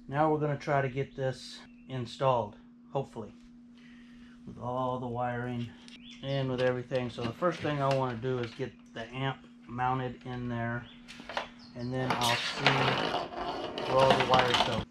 Now we're going to try to get this installed, hopefully, with all the wiring and with everything. So the first thing I want to do is get the amp mounted in there, and then I'll see where all the wires go.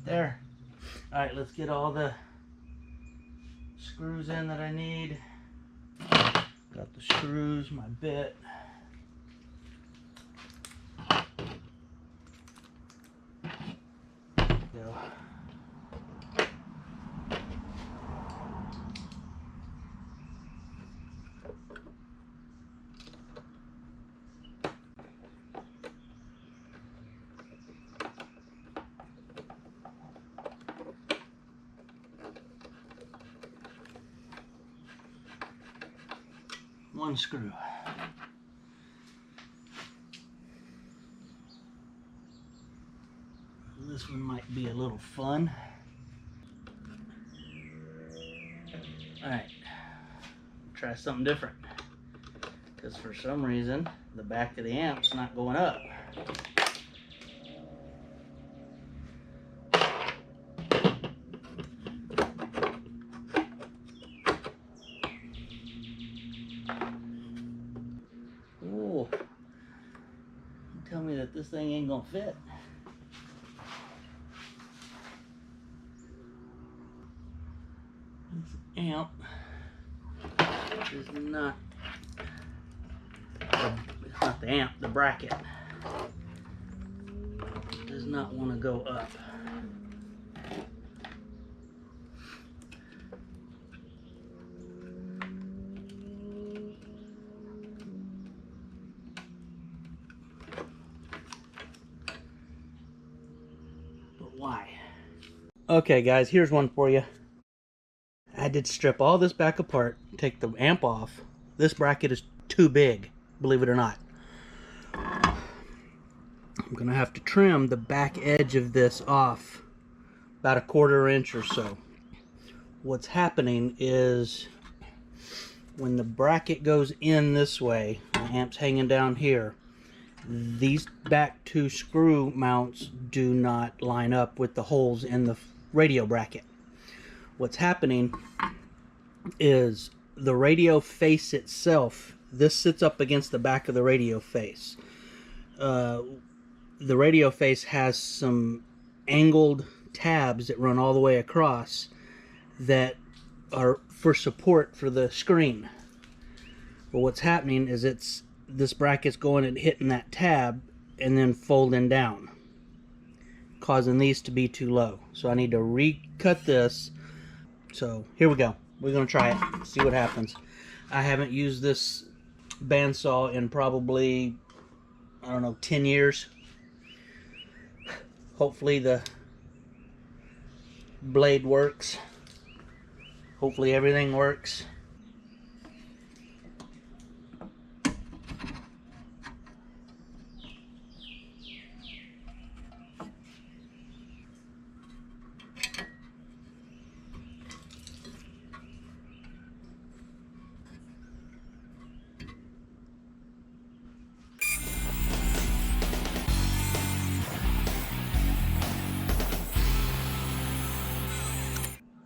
There. Alright, let's get all the screws in that I need. Got the screws, my bit. Go. One screw. This one might be a little fun. Alright, try something different. Because for some reason, the back of the amp's not going up. Ooh, tell me that this thing ain't gonna fit. This amp is not the amp, the bracket does not want to go up. But why? Okay guys, here's one for you. I did strip all this back apart, take the amp off. This bracket is too big, believe it or not. I'm gonna have to trim the back edge of this off about a 1/4 inch or so. What's happening is when the bracket goes in this way, the amp's hanging down here, these back 2 screw mounts do not line up with the holes in the radio bracket. What's happening is the radio face itself, this sits up against the back of the radio face. The radio face has some angled tabs that run all the way across that are for support for the screen. But what's happening is this bracket's going and hitting that tab and then folding down, causing these to be too low. So I need to recut this. So here we go. We're gonna try it, see what happens. I haven't used this bandsaw in probably, I don't know, 10 years. Hopefully the blade works. Hopefully everything works.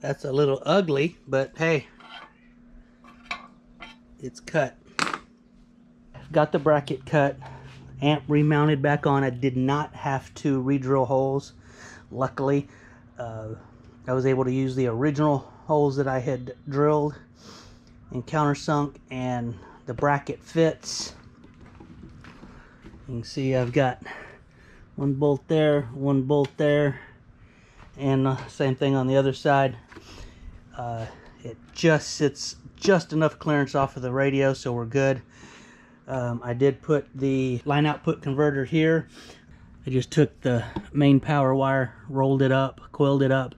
That's a little ugly, but hey, it's cut. Got the bracket cut, amp remounted back on. I did not have to re-drill holes. Luckily, I was able to use the original holes that I had drilled and countersunk, and the bracket fits. You can see I've got one bolt there, one bolt there, and same thing on the other side. It just sits just enough clearance off of the radio, so we're good. I did put the line output converter here. I just took the main power wire, rolled it up, coiled it up,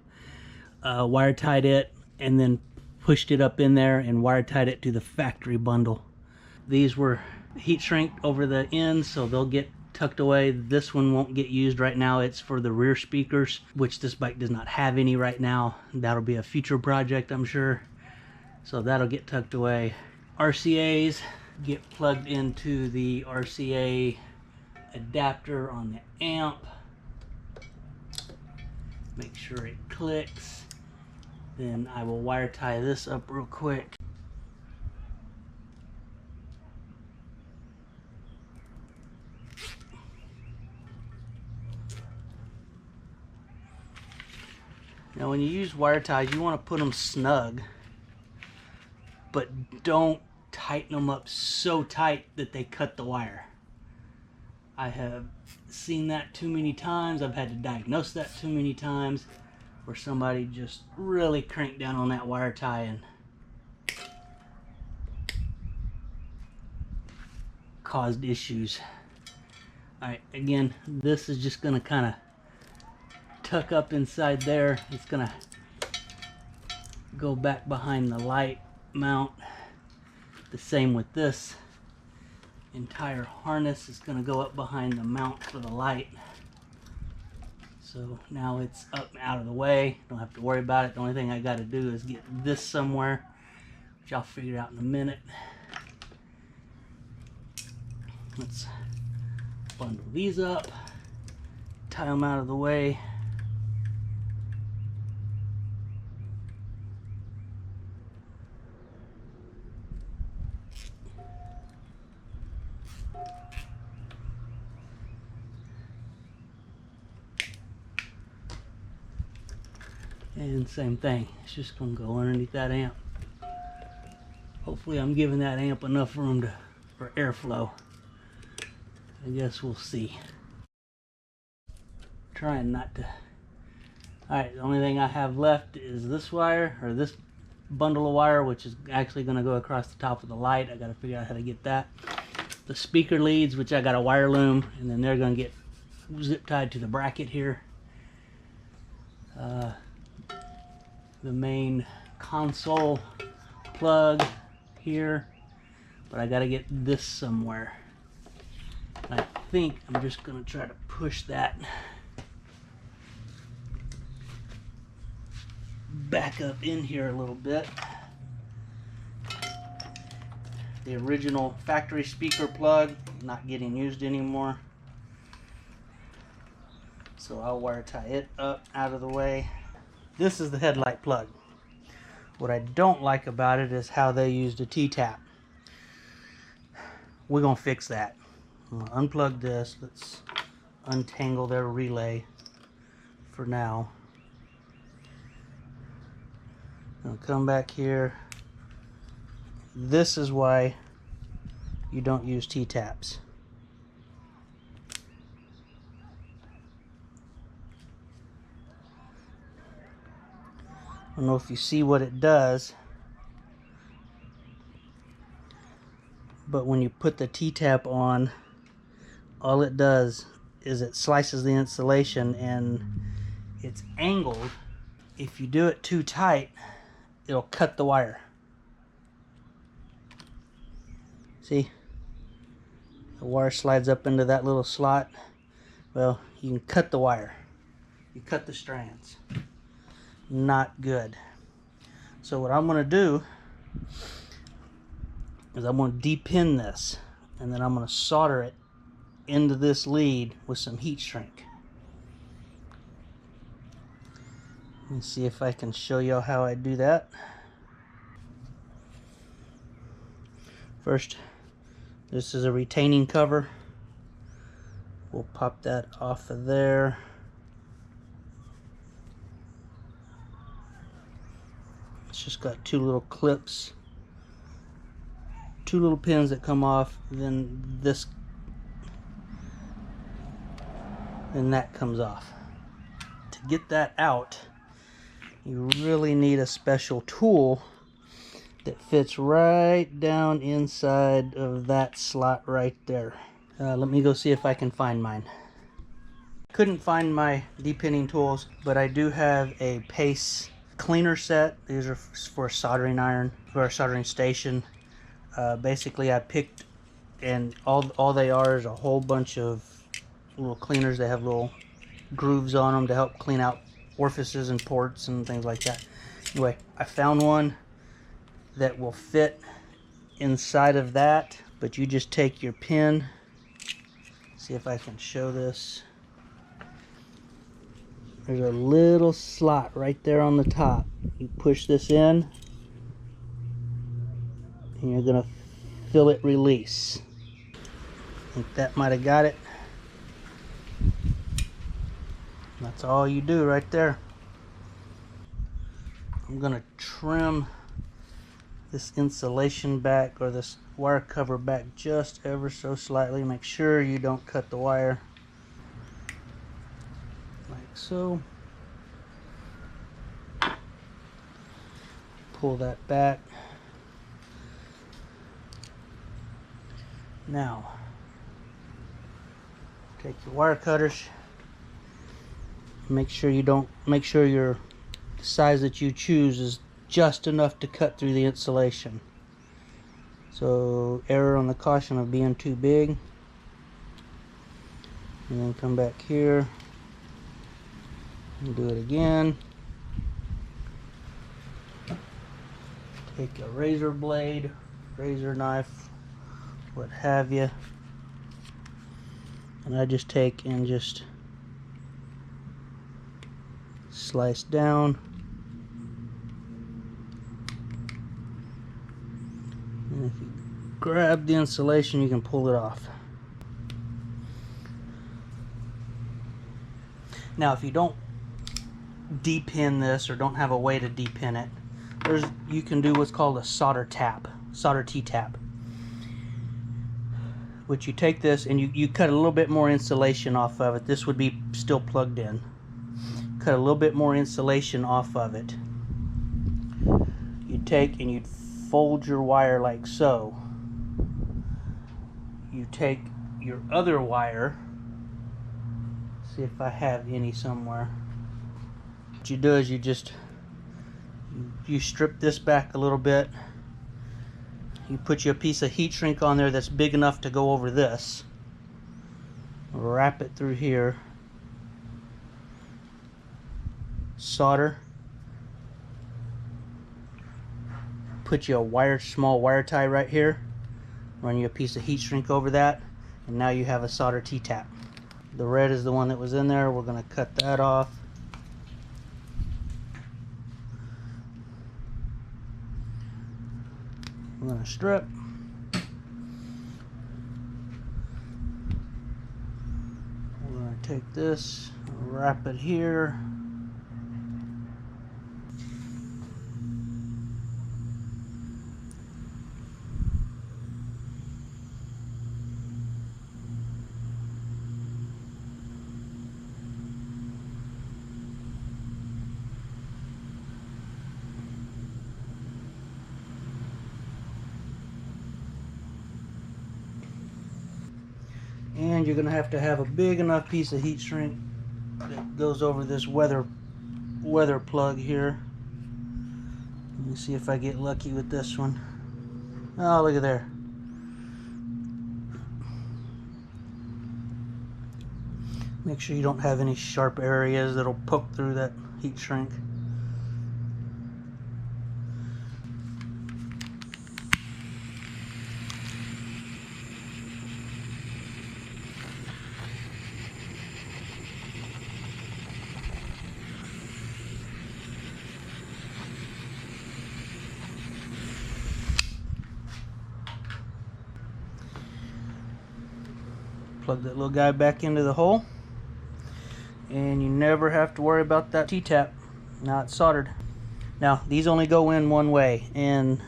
wire tied it, and then pushed it up in there and wire tied it to the factory bundle. These were heat shrinked over the ends, so they'll get tucked away. This one won't get used right now. It's for the rear speakers, which this bike does not have any right now. That'll be a future project, I'm sure. So that'll get tucked away. RCAs get plugged into the RCA adapter on the amp. Make sure it clicks. Then I will wire tie this up real quick. Now when you use wire ties, you want to put them snug, but don't tighten them up so tight that they cut the wire. I have seen that too many times. I've had to diagnose that too many times, where somebody just really cranked down on that wire tie and caused issues. Alright, again, this is just going to kind of tuck up inside there. It's going to go back behind the light mount. The same with this. Entire harness is going to go up behind the mount for the light. So now it's up and out of the way. Don't have to worry about it. The only thing I got to do is get this somewhere, which I'll figure out in a minute. Let's bundle these up, tie them out of the way. And same thing, it's just going to go underneath that amp. Hopefully I'm giving that amp enough room for airflow. I guess we'll see. Trying not to. Alright, the only thing I have left is this wire, or this bundle of wire, which is actually going to go across the top of the light. I got to figure out how to get that. The speaker leads, which I got a wire loom, and then they're going to get zip tied to the bracket here. The main console plug here, but I got to get this somewhere. I think I'm just going to try to push that back up in here a little bit. The original factory speaker plug, not getting used anymore. So I'll wire tie it up out of the way. This is the headlight plug. What I don't like about it is how they used a T-tap. We're going to fix that. I'm going to unplug this. Let's untangle their relay for now. I'll come back here. This is why you don't use T-taps. I don't know if you see what it does, but when you put the T-tap on, all it does is it slices the insulation and it's angled. If you do it too tight, it'll cut the wire. See? The wire slides up into that little slot. Well, you can cut the wire. You cut the strands. Not good. So what I'm going to do is I'm going to de-pin this, and then I'm going to solder it into this lead with some heat shrink. Let me see if I can show you how I do that. First, this is a retaining cover. We'll pop that off of there. It's just got two little clips, two little pins that come off, then that comes off. To get that out, you really need a special tool that fits right down inside of that slot right there. Let me go see if I can find mine. couldn't find my depinning tools, but I do have a paste cleaner set. These are for a soldering iron or a soldering station. Basically, I picked, and all they are is a whole bunch of little cleaners. They have little grooves on them to help clean out orifices and ports and things like that. Anyway, I found one that will fit inside of that, but you just take your pin. See if I can show this. There's a little slot right there on the top. You push this in, and you're gonna feel it release. I think that might have got it. That's all you do right there. I'm gonna trim this insulation back, or this wire cover back, just ever so slightly. Make sure you don't cut the wire. Like so. Pull that back. Now, take your wire cutters. Make sure your size that you choose is just enough to cut through the insulation. So error on the caution of being too big. And then come back here and do it again. Take a razor blade, razor knife, what have you, and I just take and just slice down. And if you grab the insulation, you can pull it off. Now, if you don't depin this, or don't have a way to depin it, you can do what's called a solder T-tap, which you take this and you cut a little bit more insulation off of it. This would be still plugged in. Cut a little bit more insulation off of it. You take and you'd fold your wire like so. You take your other wire, see if I have any somewhere. What you do is you strip this back a little bit. You put you a piece of heat shrink on there that's big enough to go over this. Wrap it through here. Solder. Put you a small wire tie right here. Run you a piece of heat shrink over that, and now you have a solder T-tap. The red is the one that was in there. We're going to cut that off. I'm going to strip. We're going to take this, wrap it here. And you're going to have a big enough piece of heat shrink that goes over this weather plug here. Let me see if I get lucky with this one. Oh, look at there. Make sure you don't have any sharp areas that'll poke through that heat shrink. Plug that little guy back into the hole, and you never have to worry about that T-tap. Now it's soldered. Now these only go in one way, and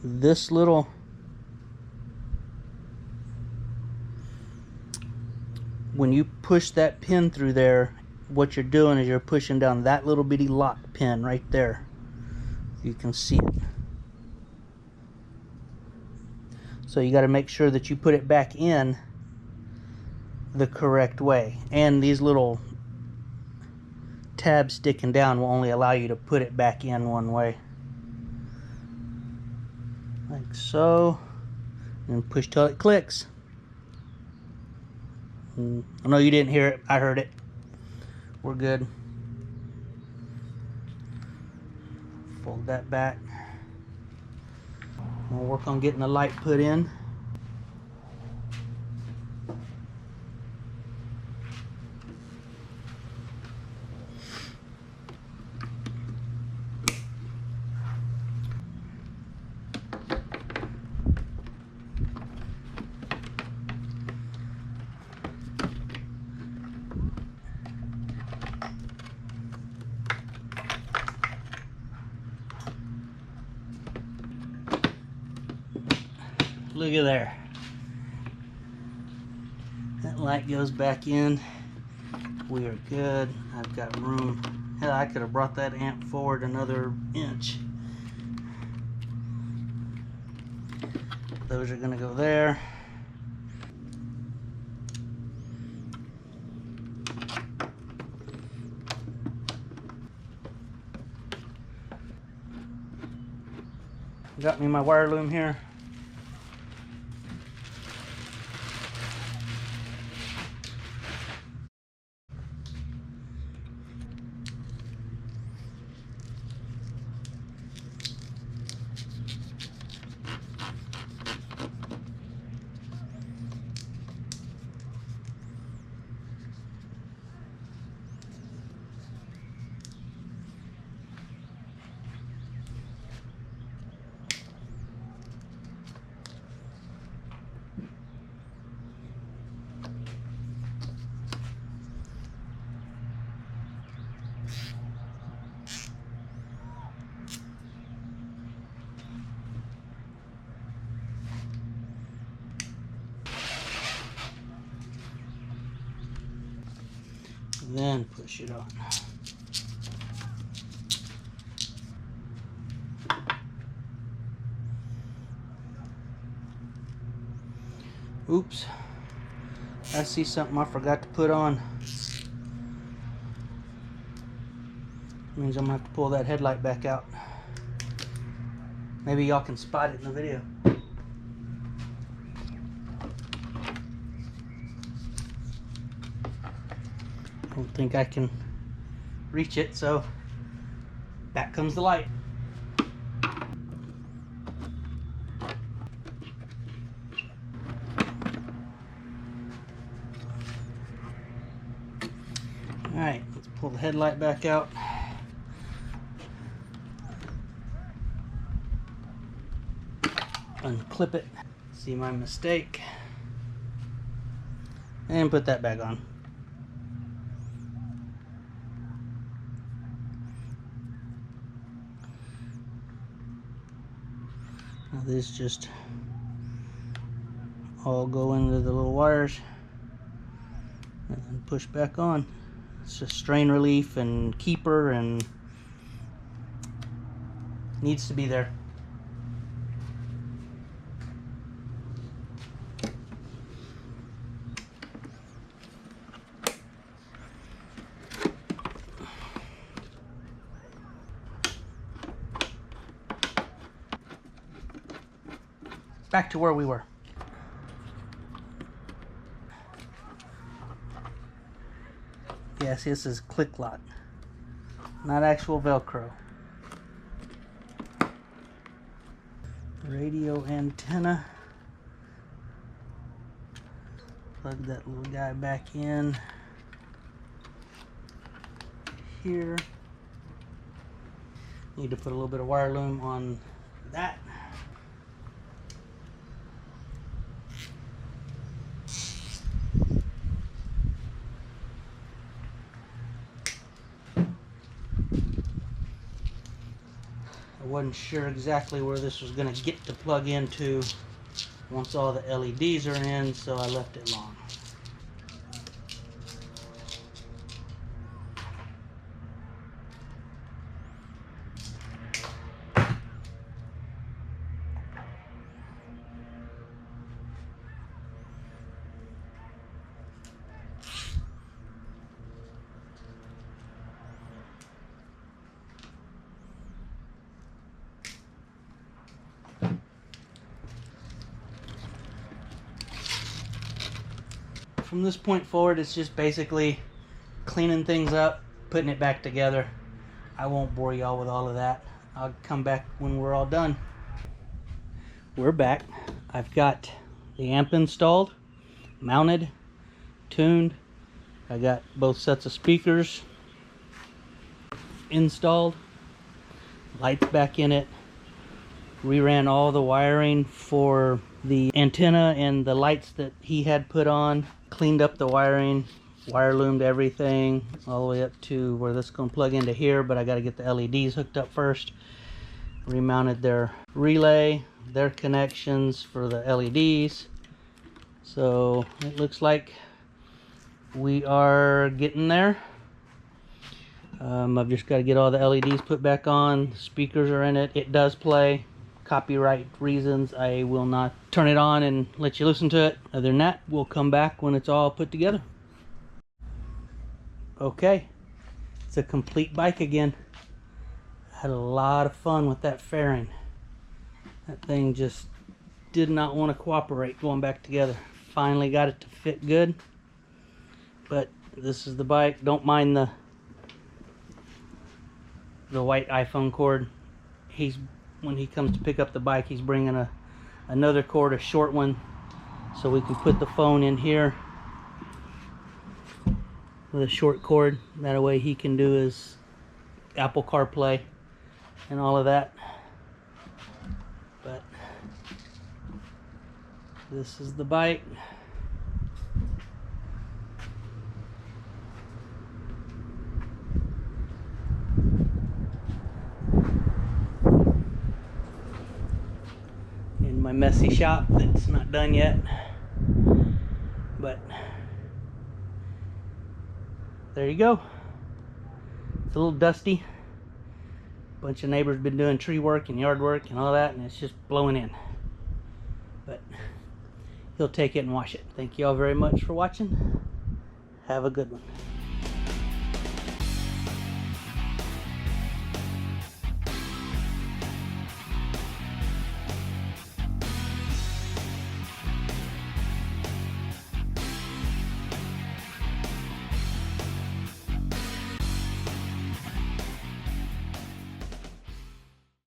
this little when you push that pin through there, what you're doing is you're pushing down that little bitty lock pin right there. You can see it. So you got to make sure that you put it back in the correct way. And these little tabs sticking down will only allow you to put it back in one way. Like so. And push till it clicks. I know you didn't hear it, I heard it. We're good. Fold that back. We'll work on getting the light put in. Look at there. That light goes back in. We are good. I've got room. Hell, I could have brought that amp forward another inch. Those are going to go there. Got me my wire loom here. Then push it on. Oops. I see something I forgot to put on. Means I'm gonna have to pull that headlight back out. Maybe y'all can spot it in the video. Don't think I can reach it, so back comes the light. Alright, let's pull the headlight back out. Unclip it. See my mistake. And put that back on. Now this just all go into the little wires and then push back on. It's just strain relief and keeper and needs to be there. Back to where we were. Yes, this is click lock, not actual Velcro. Radio antenna. Plug that little guy back in here. Need to put a little bit of wire loom on that. I wasn't sure exactly where this was going to get to plug into once all the LEDs are in, so I left it long. from this point forward, it's just basically cleaning things up, putting it back together. I won't bore y'all with all of that. I'll come back when we're all done. We're back. I've got the amp installed, mounted, tuned. I got both sets of speakers installed, lights back in it. Reran all the wiring for the antenna and the lights that he had put on. Cleaned up the wiring, wire loomed everything all the way up to where this is going to plug into here, but I got to get the LEDs hooked up first. Remounted their relay, their connections for the LEDs. So it looks like we are getting there. I've just got to get all the LEDs put back on. Speakers are in it. It does play. Copyright reasons, I will not turn it on and let you listen to it. Other than that, we'll come back when it's all put together. Okay, it's a complete bike again. Had a lot of fun with that fairing. That thing just did not want to cooperate going back together. Finally got it to fit good. But this is the bike. Don't mind the white iPhone cord. When he comes to pick up the bike, he's bringing another cord, a short one, so we can put the phone in here with a short cord. That way he can do his Apple CarPlay and all of that. But this is the bike. In my messy shop that's not done yet, but there you go. It's a little dusty. A bunch of neighbors been doing tree work and yard work and all that, and it's just blowing in, but he'll take it and wash it. Thank you all very much for watching. Have a good one.